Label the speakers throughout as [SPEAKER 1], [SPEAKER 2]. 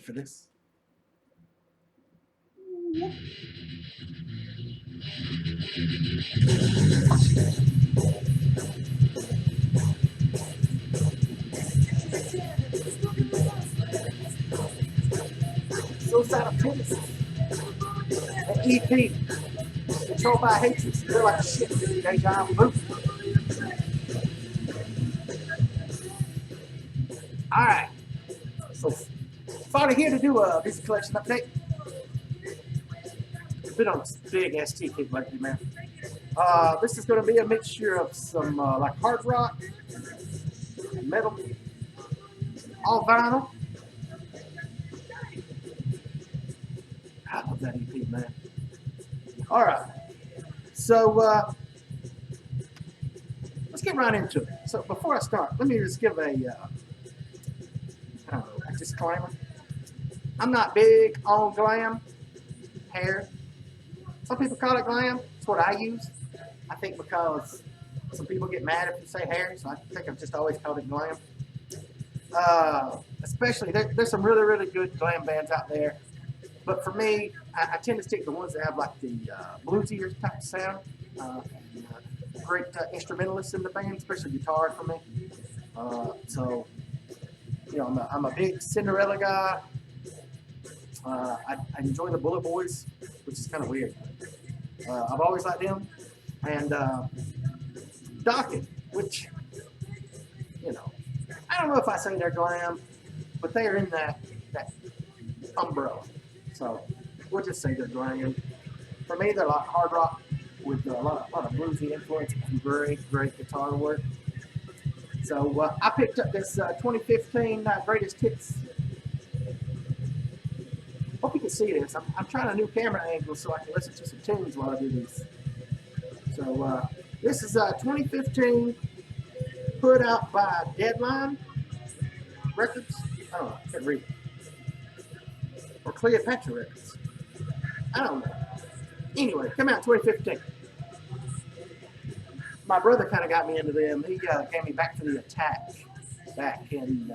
[SPEAKER 1] for this. Suicidal Tendencies. An EP. Controlled by hatred. Feel like shit. Deja vu. Alright. So, Farley here to do a music collection update. Been on this big ST kick lately, man. This is going to be a mixture of some like hard rock, metal, all vinyl. I love that EP, man. All right, so let's get right into it. So before I start, let me just give a disclaimer. I'm not big on glam hair. Some people call it glam. It's what I use. I think because some people get mad if you say hair, so I think I've just always called it glam. Especially, there's some really, really good glam bands out there. But for me, I tend to stick to the ones that have like the bluesier type of sound. Great instrumentalists in the band, especially guitar for me. So, you know, I'm a big Cinderella guy. I enjoy the Bullet Boys, which is kind of weird. I've always liked them. And Docket, which, you know, I don't know if I say they're glam, but they are in that umbrella. So we'll just say they're glam. For me, they're like hard rock with a lot of bluesy influence and great guitar work. So I picked up this 2015 Greatest Hits. Hope you can see this. I'm trying a new camera angle so I can listen to some tunes while I do these. So this is 2015, put out by Deadline Records. I don't know, I can't read it. Or Cleopatra Records. I don't know. Anyway, come out 2015. My brother kind of got me into them. He gave me Back to the Attack back in,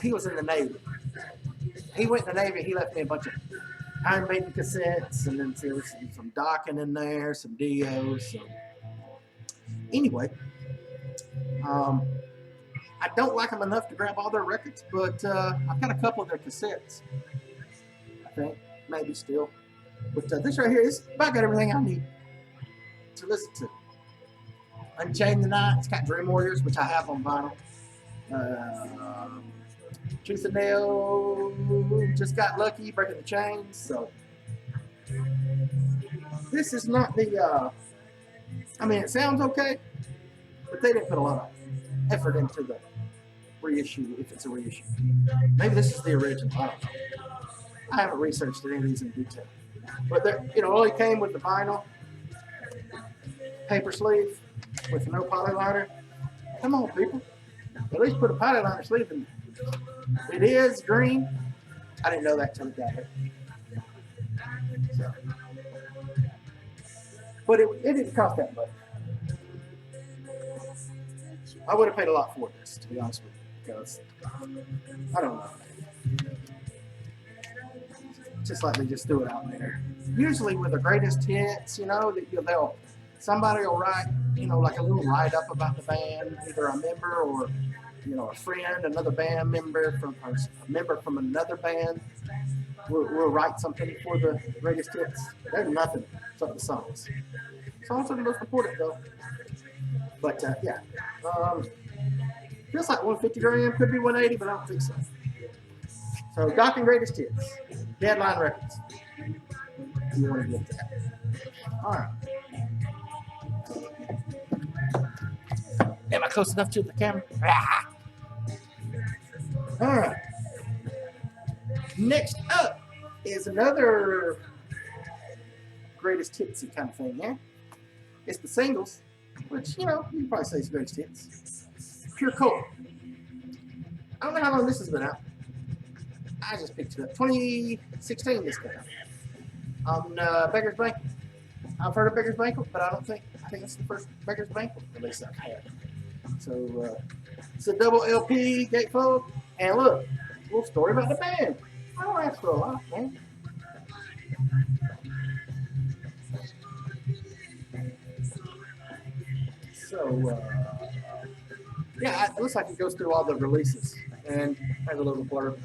[SPEAKER 1] he was in the Navy. He went in the Navy, he left me a bunch of Iron Maiden cassettes, and then there was some Dokken in there, some Dios. So. Anyway, I don't like them enough to grab all their records, but I've got a couple of their cassettes, I think, maybe still. But this right here is about got everything I need to listen to. Unchained the Night, it's got Dream Warriors, which I have on vinyl. Tooth and Nail, Just Got Lucky, Breaking the Chains. So this is not the, I mean, it sounds okay, but they didn't put a lot of effort into the reissue, if it's a reissue. Maybe this is the original, I don't know. I haven't researched any of these in detail. But, you know, it only came with the vinyl, paper sleeve, with no polyliner. Come on, people. At least put a polyliner sleeve in there. It is green. I didn't know that till it got here. So. But it didn't cost that much. I would have paid a lot for this, to be honest with you, because I don't know. Just like they just threw it out there. Usually with the greatest hits, you know, that somebody will write, you know, like a little write-up about the band, either a member or, you know, a friend, another band member or a member from another band will write something for the greatest hits. There's nothing except the songs. Songs are the most important, though. But yeah, feels like 150 gram, could be 180, but I don't think so. So Dokken Greatest Hits, Deadline Records. If you want to get that. All right. Am I close enough to the camera? Ah. All right. Next up is another greatest hitsy kind of thing, yeah? It's the singles, which, you know, you can probably say it's greatest hits. Pure Cold. I don't know how long this has been out. I just picked it up. 2016 this came out. On Beggar's Banquet. I've heard of Beggar's Banquet, but I think it's the first Beggar's Banquet release I've had. So, it's a double LP gatefold. And look, little story about the band. I don't ask for a lot, man. So, yeah, it looks like it goes through all the releases and has a little blurb.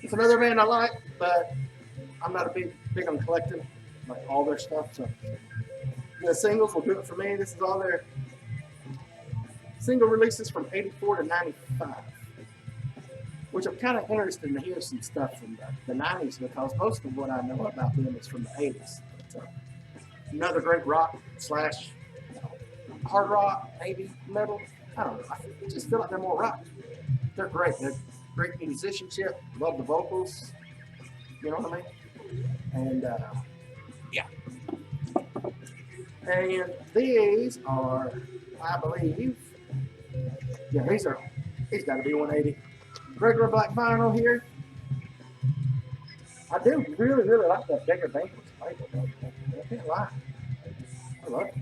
[SPEAKER 1] It's another band I like, but I'm not a big on collecting like all their stuff. So the singles will do it for me. This is all their single releases from '84 to '95, which I'm kind of interested to hear some stuff from the '90s because most of what I know about them is from the '80s. But, another great rock slash hard rock, maybe metal. I don't know. I just feel like they're more rock. They're great. They're great musicianship. Love the vocals. You know what I mean? And yeah. And these are, I believe, yeah, these got to be 180. Regular black vinyl here. I do really like that bigger banquet label, though. I can't lie. I love it.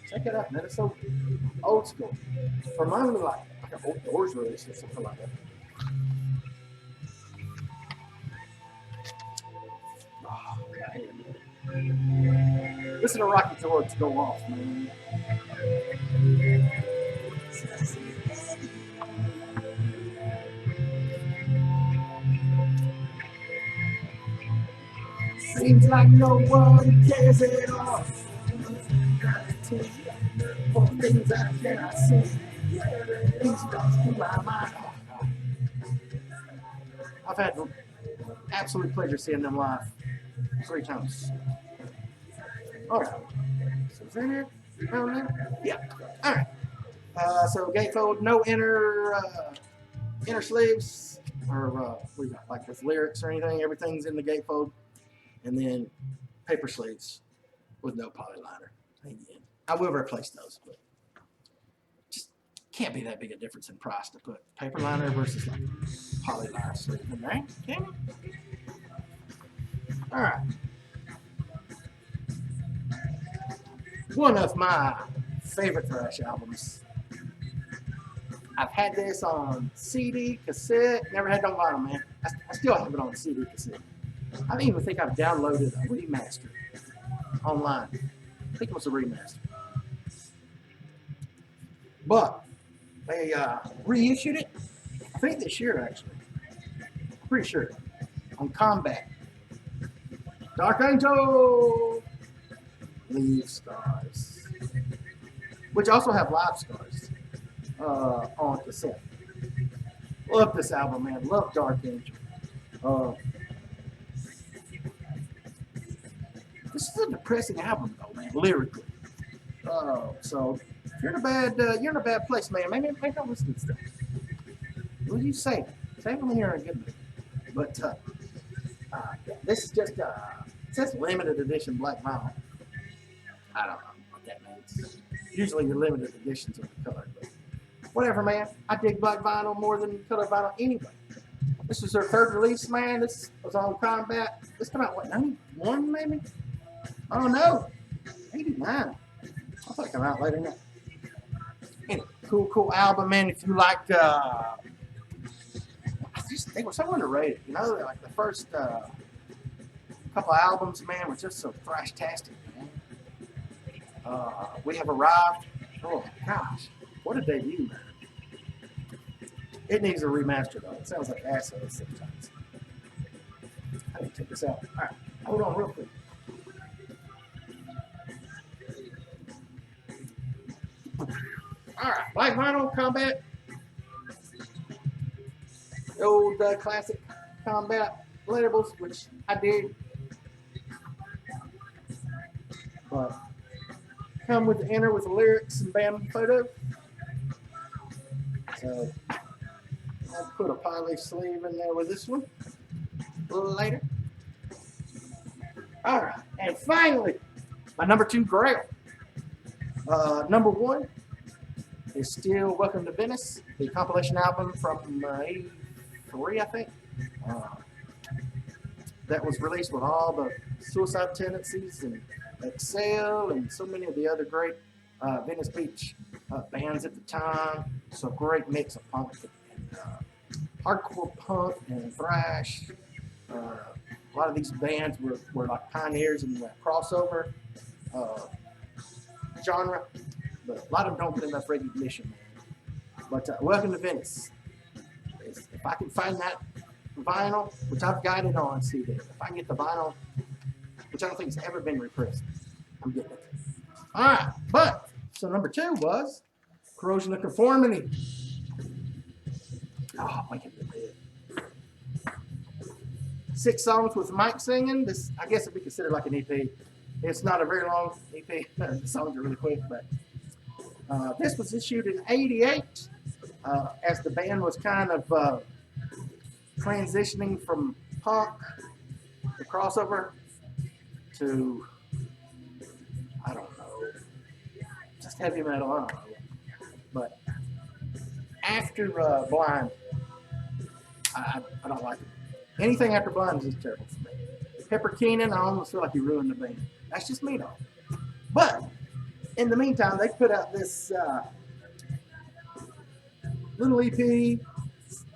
[SPEAKER 1] Check it out, man. It's so old school. Reminds me like an old Doors release or something like that. Oh, man. Listen to Rocky George go off, man. Seems like no one cares at all. For things I cannot see. These thoughts through my mind. I've had absolute pleasure seeing them live 3 times. Alright. So is that it? Around there? Yeah. Alright. So gatefold, no inner sleeves or what do you got, like with lyrics or anything. Everything's in the gatefold, and then paper sleeves with no polyliner. I will replace those, but just can't be that big a difference in price to put paper liner versus like polyliner sleeve in there, can you? All right. One of my favorite thrash albums. I've had this on CD, cassette, never had it on vinyl, man. I still have it on CD, cassette. I don't even think I've downloaded a remaster online. I think it was a remaster. But they reissued it, I think this year actually. I'm pretty sure. On Combat. Dark Angel! Leave Scars. Which also have Live Scars on cassette. Love this album, man. Love Dark Angel. This is a depressing album, though, man, lyrically. So if you're in a bad place, man. Maybe don't listen to this stuff. What do you say? Say it when you're in a good mood. But this is just it says limited edition black vinyl. I don't know what that means. Usually your limited editions are the color, but whatever, man. I dig black vinyl more than color vinyl anyway. This was their 3rd release, man. This was on Combat. This came out, what, 91 maybe? Oh no, 89. I thought it came out later than that. Anyway, cool album, man. If you like, they were so underrated. You know, like the first couple albums, man, were just so thrash-tastic, man. We Have Arrived. Oh gosh, what a debut, man. It needs a remaster though. It sounds like assholes sometimes. I need to check this out. All right, hold on real quick. Alright, black vinyl, Combat. The old classic Combat labels, which I did. But come with the inner with the lyrics and band photo. So I'll put a poly sleeve in there with this one a little later. Alright, and finally, my number 2 grail. Number 1 is still Welcome to Venice, the compilation album from '83, I think. That was released with all the Suicide Tendencies and Excel and so many of the other great Venice Beach bands at the time. So great mix of punk and hardcore punk and thrash. A lot of these bands were like pioneers in the crossover genre, but a lot of them don't get enough recognition. But Welcome to Venice. If I can find that vinyl, which I've got it on CD, if I can get the vinyl, which I don't think has ever been repressed, I'm getting it. All right, but so number 2 was Corrosion of Conformity. Oh, make it bad. 6 songs with Mike singing. This, I guess, would be considered like an EP. It's not a very long EP. The songs are really quick, but this was issued in '88 as the band was kind of transitioning from punk, the crossover, to, I don't know, just heavy metal, I don't know. But after Blind, I don't like it. Anything after Blind is just terrible for me. Pepper Keenan, I almost feel like he ruined the band. That's just me, though. But in the meantime, they put out this little EP,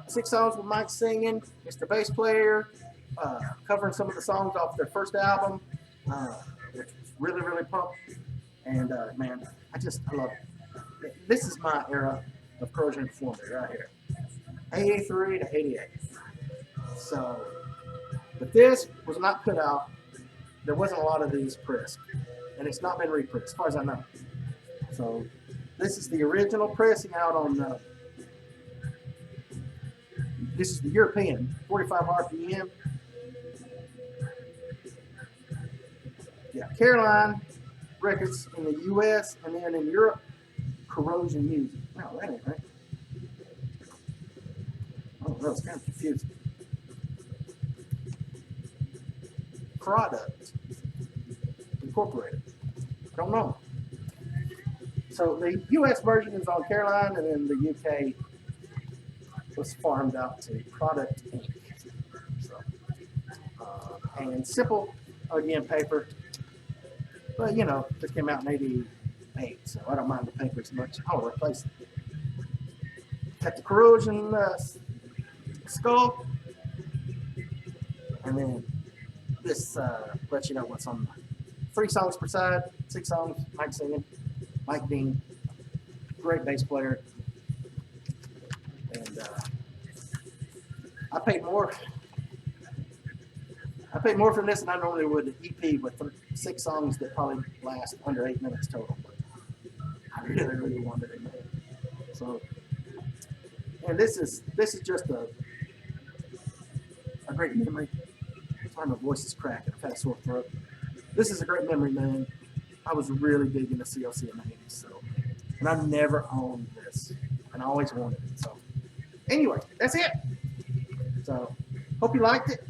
[SPEAKER 1] 6 songs with Mike singing. It's the bass player covering some of the songs off their first album, which was really, really pumped. And man, I love it. This is my era of Corrosion of Conformity right here, 83 to 88. So, but this was not put out. There wasn't a lot of these pressed, and it's not been repressed, as far as I know. So, this is the original pressing out on. This is the European 45 RPM. Yeah, Caroline Records in the U.S. and then in Europe, Corrosion Music. No, that ain't right. Oh, no, it's kind of confusing. Product Incorporated. I don't know. So the U.S. version is on Caroline, and then the U.K. was farmed out to Product Inc. So, and Simple, again, paper. But, you know, this came out in '88, so I don't mind the paper as much. I'll replace it. Got the Corrosion skull. And then this lets you know what's on 3 songs per side, 6 songs, Mike singing, Mike Dean, great bass player. And I paid more for this than I normally would an EP with 6 songs that probably last under 8 minutes total. But I really, really wanted it, man. So, and this is just a great memory. Sorry, my voice is cracking. I've had a sore throat. This is a great memory, man. I was really big into CLC in the 80s, so, and I've never owned this, and I always wanted it. So, anyway, that's it. So, hope you liked it.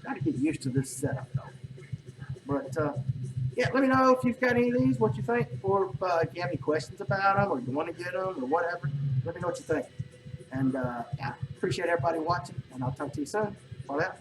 [SPEAKER 1] Got to get used to this setup, though. But yeah, let me know if you've got any of these, what you think, or if you have any questions about them, or you want to get them, or whatever. Let me know what you think. And yeah, appreciate everybody watching, and I'll talk to you soon. Bye out.